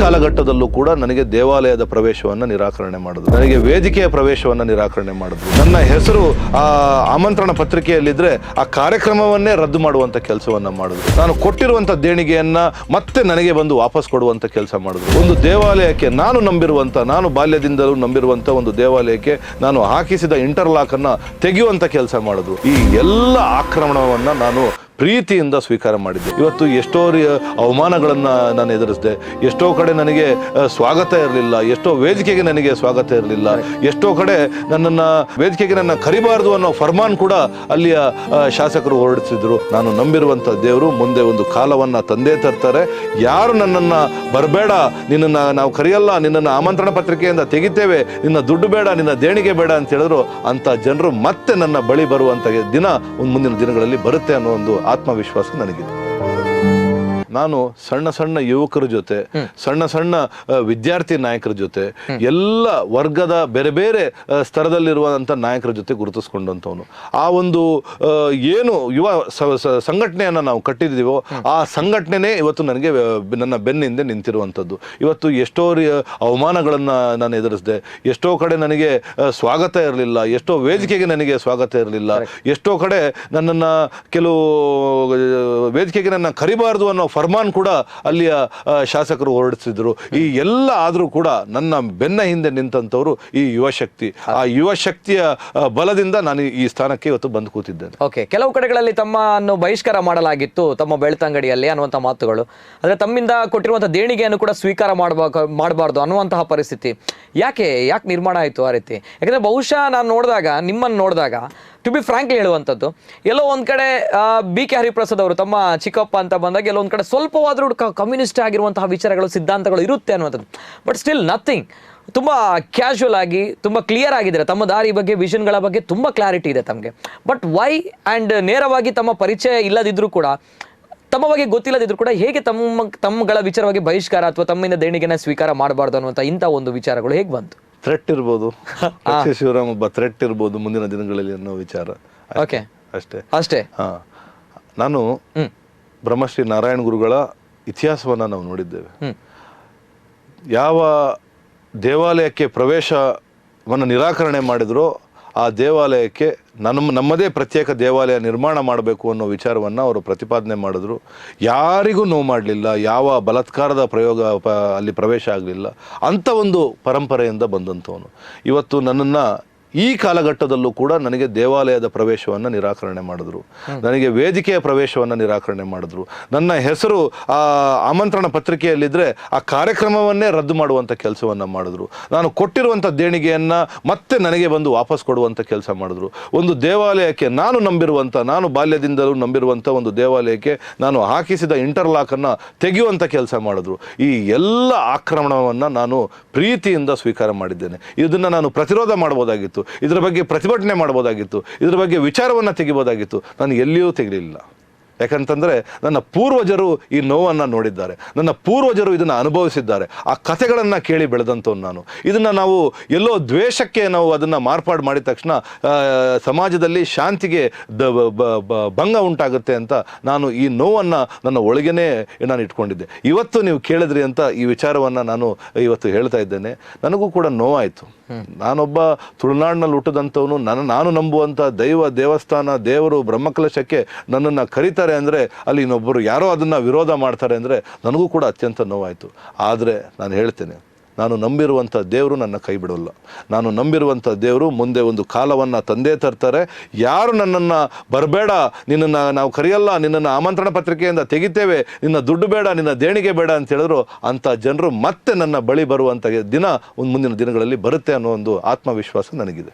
ಕಾಲಘಟ್ಟದಲ್ಲೂ ಕೂಡ ನನಗೆ ದೇವಾಲಯದ ಪ್ರವೇಶವನ್ನು ನಿರಾಕರಣೆ ಮಾಡಿದ್ರು, ನನಗೆ ವೇದಿಕೆಯ ಪ್ರವೇಶವನ್ನು ನಿರಾಕರಣೆ ಮಾಡಿದ್ರು. ನನ್ನ ಹೆಸರು ಆ ಆಮಂತ್ರಣ ಪತ್ರಿಕೆಯಲ್ಲಿದ್ರೆ ಆ ಕಾರ್ಯಕ್ರಮವನ್ನೇ ರದ್ದು ಮಾಡುವಂತ ಕೆಲಸವನ್ನ ಮಾಡಿದ್ರು. ನಾನು ಕೊಟ್ಟಿರುವಂತ ದೇಣಿಗೆಯನ್ನ ಮತ್ತೆ ನನಗೆ ಬಂದು ವಾಪಸ್ ಕೊಡುವಂತ ಕೆಲಸ ಮಾಡಿದ್ರು. ಒಂದು ದೇವಾಲಯಕ್ಕೆ ನಾನು ಬಾಲ್ಯದಿಂದಲೂ ನಂಬಿರುವಂತ ಒಂದು ದೇವಾಲಯಕ್ಕೆ ನಾನು ಹಾಕಿಸಿದ ಇಂಟರ್ಲಾಕ್ ಅನ್ನ ತೆಗೆಯುವಂತ ಕೆಲಸ ಮಾಡಿದ್ರು. ಈ ಎಲ್ಲ ಆಕ್ರಮಣವನ್ನ ನಾನು ಪ್ರೀತಿಯಿಂದ ಸ್ವೀಕಾರ ಮಾಡಿದ್ದೆ. ಇವತ್ತು ಎಷ್ಟೋ ಅವಮಾನಗಳನ್ನು ನಾನು ಎದುರಿಸಿದೆ, ಎಷ್ಟೋ ಕಡೆ ನನಗೆ ಸ್ವಾಗತ ಇರಲಿಲ್ಲ, ಎಷ್ಟೋ ವೇದಿಕೆಗೆ ನನಗೆ ಸ್ವಾಗತ ಇರಲಿಲ್ಲ, ಎಷ್ಟೋ ಕಡೆ ನನ್ನನ್ನು ವೇದಿಕೆಗೆ ನನ್ನ ಕರಿಬಾರದು ಅನ್ನೋ ಫರ್ಮಾನ್ ಕೂಡ ಅಲ್ಲಿಯ ಶಾಸಕರು ಹೊರಡಿಸಿದ್ರು. ನಾನು ನಂಬಿರುವಂಥ ದೇವರು ಮುಂದೆ ಒಂದು ಕಾಲವನ್ನು ತಂದೇ ತರ್ತಾರೆ. ಯಾರು ನನ್ನನ್ನು ಬರಬೇಡ, ನಿನ್ನನ್ನು ನಾವು ಕರೆಯಲ್ಲ, ನಿನ್ನನ್ನು ಆಮಂತ್ರಣ ಪತ್ರಿಕೆಯಿಂದ ತೆಗಿತೇವೆ, ನಿನ್ನ ದುಡ್ಡು ಬೇಡ, ನಿನ್ನ ದೇಣಿಗೆ ಬೇಡ ಅಂತ ಹೇಳಿದ್ರು, ಅಂಥ ಜನರು ಮತ್ತೆ ನನ್ನ ಬಳಿ ಬರುವಂಥ ದಿನ ಮುಂದಿನ ದಿನಗಳಲ್ಲಿ ಬರುತ್ತೆ ಅನ್ನೋ ಒಂದು ಆತ್ಮವಿಶ್ವಾಸ ನನಗಿದೆ. ನಾನು ಸಣ್ಣ ಸಣ್ಣ ಯುವಕರ ಜೊತೆ, ಸಣ್ಣ ವಿದ್ಯಾರ್ಥಿ ನಾಯಕರ ಜೊತೆ, ಎಲ್ಲ ವರ್ಗದ ಬೇರೆ ಬೇರೆ ಸ್ತರದಲ್ಲಿರುವಂಥ ನಾಯಕರ ಜೊತೆ ಗುರುತಿಸ್ಕೊಂಡಂಥವನು. ಆ ಒಂದು ಏನು ಯುವ ಸಂಘಟನೆಯನ್ನು ನಾವು ಕಟ್ಟಿದ್ದೀವೋ ಆ ಸಂಘಟನೆ ಇವತ್ತು ನನಗೆ ನನ್ನ ಬೆನ್ನಿಂದ ನಿಂತಿರುವಂಥದ್ದು. ಇವತ್ತು ಎಷ್ಟೋ ಅವಮಾನಗಳನ್ನು ನಾನು ಎದುರಿಸಿದೆ, ಎಷ್ಟೋ ಕಡೆ ನನಗೆ ಸ್ವಾಗತ ಇರಲಿಲ್ಲ, ಎಷ್ಟೋ ವೇದಿಕೆಗೆ ನನಗೆ ಸ್ವಾಗತ ಇರಲಿಲ್ಲ, ಎಷ್ಟೋ ಕಡೆ ನನ್ನನ್ನು ಕೆಲವು ವೇದಿಕೆಗೆ ನನ್ನ ಕರಿಬಾರದು ಅನ್ನೋ ಫರ್ಮಾನ್ ಕೂಡ ಅಲ್ಲಿಯ ಶಾಸಕರು ಹೊರಡಿಸಿದ್ರು. ಈ ಎಲ್ಲ ಆದರೂ ಕೂಡ ನನ್ನ ಬೆನ್ನ ಹಿಂದೆ ನಿಂತಂಥವ್ರು ಈ ಯುವಶಕ್ತಿ. ಆ ಯುವಶಕ್ತಿಯ ಬಲದಿಂದ ನಾನು ಈ ಸ್ಥಾನಕ್ಕೆ ಇವತ್ತು ಬಂದು ಕೂತಿದ್ದೇನೆ. ಓಕೆ, ಕೆಲವು ಕಡೆಗಳಲ್ಲಿ ತಮ್ಮನ್ನು ಬಹಿಷ್ಕಾರ ಮಾಡಲಾಗಿತ್ತು ತಮ್ಮ ಬೆಳ್ತಂಗಡಿಯಲ್ಲಿ ಅನ್ನುವಂಥ ಮಾತುಗಳು, ಅಂದರೆ ತಮ್ಮಿಂದ ಕೊಟ್ಟಿರುವಂಥ ದೇಣಿಗೆಯನ್ನು ಕೂಡ ಸ್ವೀಕಾರ ಮಾಡಬಾರ್ದು ಅನ್ನುವಂತಹ ಪರಿಸ್ಥಿತಿ ಯಾಕೆ ನಿರ್ಮಾಣ ಆಯಿತು ಆ ರೀತಿ? ಯಾಕಂದರೆ ಬಹುಶಃ ನಾನು ನೋಡಿದಾಗ, ನಿಮ್ಮನ್ನು ನೋಡಿದಾಗ, ಟು ಬಿ ಫ್ರಾಂಕ್ಲಿ ಹೇಳುವಂಥದ್ದು, ಎಲ್ಲೋ ಒಂದು ಕಡೆ ಬಿ ಕೆ ಹರಿಪ್ರಸಾದ್ ಅವರು ತಮ್ಮ ಚಿಕ್ಕಪ್ಪ ಅಂತ ಬಂದಾಗ ಎಲ್ಲೋ ಒಂದು ಕಡೆ ಸ್ವಲ್ಪವಾದರೂ ಕಮ್ಯುನಿಸ್ಟ್ ಆಗಿರುವಂತಹ ವಿಚಾರಗಳು, ಸಿದ್ಧಾಂತಗಳು ಇರುತ್ತೆ ಅನ್ನುವಂಥದ್ದು. ಬಟ್ ಸ್ಟಿಲ್ ನಥಿಂಗ್, ತುಂಬ ಕ್ಯಾಶುವಲ್ ಆಗಿ, ತುಂಬ ಕ್ಲಿಯರ್ ಆಗಿದ್ದಾರೆ. ತಮ್ಮ ದಾರಿ ಬಗ್ಗೆ, ವಿಷನ್ಗಳ ಬಗ್ಗೆ ತುಂಬ ಕ್ಲಾರಿಟಿ ಇದೆ ತಮಗೆ. ಬಟ್ ವೈ ಆ್ಯಂಡ್ ನೇರವಾಗಿ ತಮ್ಮ ಪರಿಚಯ ಇಲ್ಲದಿದ್ದರೂ ಕೂಡ, ತಮ್ಮ ಬಗ್ಗೆ ಗೊತ್ತಿಲ್ಲದಿದ್ರು ಕೂಡ ಹೇಗೆ ತಮ್ಮಗಳ ವಿಚಾರವಾಗಿ ಬಹಿಷ್ಕಾರ ಅಥವಾ ತಮ್ಮಿಂದ ದೇಣಿಗೆನ ಸ್ವೀಕಾರ ಮಾಡಬಾರ್ದು ಅನ್ನುವಂಥ ಇಂಥ ಒಂದು ವಿಚಾರಗಳು ಹೇಗೆ ಬಂತು? ಥ್ರೆಟ್ ಇರ್ಬೋದು, ಶಿವರಾಮ್ ಒಬ್ಬ ಥ್ರೆಟ್ ಇರ್ಬೋದು ಮುಂದಿನ ದಿನಗಳಲ್ಲಿ ಅನ್ನೋ ವಿಚಾರ. ಓಕೆ, ಅಷ್ಟೇ. ನಾನು ಬ್ರಹ್ಮಶ್ರೀ ನಾರಾಯಣ ಗುರುಗಳ ಇತಿಹಾಸವನ್ನು ನಾವು ನೋಡಿದ್ದೇವೆ. ಯಾವ ದೇವಾಲಯಕ್ಕೆ ಪ್ರವೇಶವನ್ನು ನಿರಾಕರಣೆ ಮಾಡಿದ್ರೋ ಆ ದೇವಾಲಯಕ್ಕೆ ನಮ್ಮದೇ ಪ್ರತ್ಯೇಕ ದೇವಾಲಯ ನಿರ್ಮಾಣ ಮಾಡಬೇಕು ಅನ್ನೋ ವಿಚಾರವನ್ನು ಅವರು ಪ್ರತಿಪಾದನೆ ಮಾಡಿದ್ರು. ಯಾರಿಗೂ ನೋವು ಮಾಡಲಿಲ್ಲ, ಯಾವ ಬಲಾತ್ಕಾರದ ಅಲ್ಲಿ ಪ್ರವೇಶ ಆಗಲಿಲ್ಲ. ಅಂಥ ಒಂದು ಪರಂಪರೆಯಿಂದ ಬಂದಂಥವನು. ಇವತ್ತು ನನ್ನನ್ನು ಈ ಕಾಲಘಟ್ಟದಲ್ಲೂ ಕೂಡ ನನಗೆ ದೇವಾಲಯದ ಪ್ರವೇಶವನ್ನು ನಿರಾಕರಣೆ ಮಾಡಿದ್ರು, ನನಗೆ ವೇದಿಕೆಯ ಪ್ರವೇಶವನ್ನು ನಿರಾಕರಣೆ ಮಾಡಿದ್ರು. ನನ್ನ ಹೆಸರು ಆ ಆಮಂತ್ರಣ ಪತ್ರಿಕೆಯಲ್ಲಿದ್ದರೆ ಆ ಕಾರ್ಯಕ್ರಮವನ್ನೇ ರದ್ದು ಮಾಡುವಂಥ ಕೆಲಸವನ್ನು ಮಾಡಿದ್ರು. ನಾನು ಕೊಟ್ಟಿರುವಂಥ ದೇಣಿಗೆಯನ್ನು ಮತ್ತೆ ನನಗೆ ಬಂದು ವಾಪಸ್ ಕೊಡುವಂಥ ಕೆಲಸ ಮಾಡಿದ್ರು. ಒಂದು ದೇವಾಲಯಕ್ಕೆ ನಾನು ಬಾಲ್ಯದಿಂದಲೂ ನಂಬಿರುವಂಥ ಒಂದು ದೇವಾಲಯಕ್ಕೆ ನಾನು ಹಾಕಿಸಿದ ಇಂಟರ್ಲಾಕನ್ನು ತೆಗೆಯುವಂಥ ಕೆಲಸ ಮಾಡಿದ್ರು. ಈ ಎಲ್ಲ ಆಕ್ರಮಣವನ್ನು ನಾನು ಪ್ರೀತಿಯಿಂದ ಸ್ವೀಕಾರ ಮಾಡಿದ್ದೇನೆ. ಇದನ್ನು ನಾನು ಪ್ರತಿರೋಧ ಮಾಡ್ಬೋದಾಗಿತ್ತು, ಇದರ ಬಗ್ಗೆ ಪ್ರತಿಭಟನೆ ಮಾಡ್ಬೋದಾಗಿತ್ತು, ಇದರ ಬಗ್ಗೆ ವಿಚಾರವನ್ನು ತೆಗಿಬೋದಾಗಿತ್ತು. ನಾನು ಎಲ್ಲಿಯೂ ತೆಗಲಿಲ್ಲ. ಯಾಕಂತಂದರೆ ನನ್ನ ಪೂರ್ವಜರು ಈ ನೋವನ್ನು ನೋಡಿದ್ದಾರೆ, ನನ್ನ ಪೂರ್ವಜರು ಇದನ್ನು ಅನುಭವಿಸಿದ್ದಾರೆ. ಆ ಕಥೆಗಳನ್ನು ಕೇಳಿ ಬೆಳೆದಂಥವ್ನು ನಾನು. ಇದನ್ನು ನಾವು ಎಲ್ಲೋ ದ್ವೇಷಕ್ಕೆ ನಾವು ಅದನ್ನು ಮಾರ್ಪಾಡು ಮಾಡಿದ ತಕ್ಷಣ ಸಮಾಜದಲ್ಲಿ ಶಾಂತಿಗೆ ಭಂಗ ಉಂಟಾಗುತ್ತೆ ಅಂತ ನಾನು ಈ ನೋವನ್ನು ನನ್ನ ಒಳಗೇ ನಾನು ಇಟ್ಕೊಂಡಿದ್ದೆ. ಇವತ್ತು ನೀವು ಕೇಳಿದ್ರಿ ಅಂತ ಈ ವಿಚಾರವನ್ನು ನಾನು ಇವತ್ತು ಹೇಳ್ತಾ ಇದ್ದೇನೆ. ನನಗೂ ಕೂಡ ನೋವಾಯಿತು. ನಾನೊಬ್ಬ ತುಳುನಾಡಿನಲ್ಲಿ ಹುಟ್ಟಿದಂಥವನು, ನಾನು ನಂಬುವಂಥ ದೇವಸ್ಥಾನ, ದೇವರು, ಬ್ರಹ್ಮಕಲಶಕ್ಕೆ ನನ್ನನ್ನು ಕರೀತಾರೆ ಅಂದರೆ ಅಲ್ಲಿ ಇನ್ನೊಬ್ಬರು ಯಾರೋ ಅದನ್ನು ವಿರೋಧ ಮಾಡ್ತಾರೆ ಅಂದರೆ ನನಗೂ ಕೂಡ ಅತ್ಯಂತ ನೋವಾಯಿತು. ಆದರೆ ನಾನು ಹೇಳ್ತೇನೆ, ನಾನು ನಂಬಿರುವಂಥ ದೇವರು ನನ್ನ ಕೈ ಬಿಡೋಲ್ಲ. ನಾನು ನಂಬಿರುವಂಥ ದೇವರು ಮುಂದೆ ಒಂದು ಕಾಲವನ್ನು ತಂದೇ ತರ್ತಾರೆ. ಯಾರು ನನ್ನನ್ನು ಬರಬೇಡ, ನಿನ್ನನ್ನು ನಾವು ಕರೆಯಲ್ಲ, ನಿನ್ನನ್ನು ಆಮಂತ್ರಣ ಪತ್ರಿಕೆಯಿಂದ ತೆಗಿತೇವೆ, ನಿನ್ನ ದುಡ್ಡು ಬೇಡ, ನಿನ್ನ ದೇಣಿಗೆ ಬೇಡ ಅಂತ ಹೇಳಿದ್ರು, ಅಂಥ ಜನರು ಮತ್ತೆ ನನ್ನ ಬಳಿ ಬರುವಂಥ ದಿನ ಮುಂದಿನ ದಿನಗಳಲ್ಲಿ ಬರುತ್ತೆ ಅನ್ನೋ ಒಂದು ಆತ್ಮವಿಶ್ವಾಸ ನನಗಿದೆ.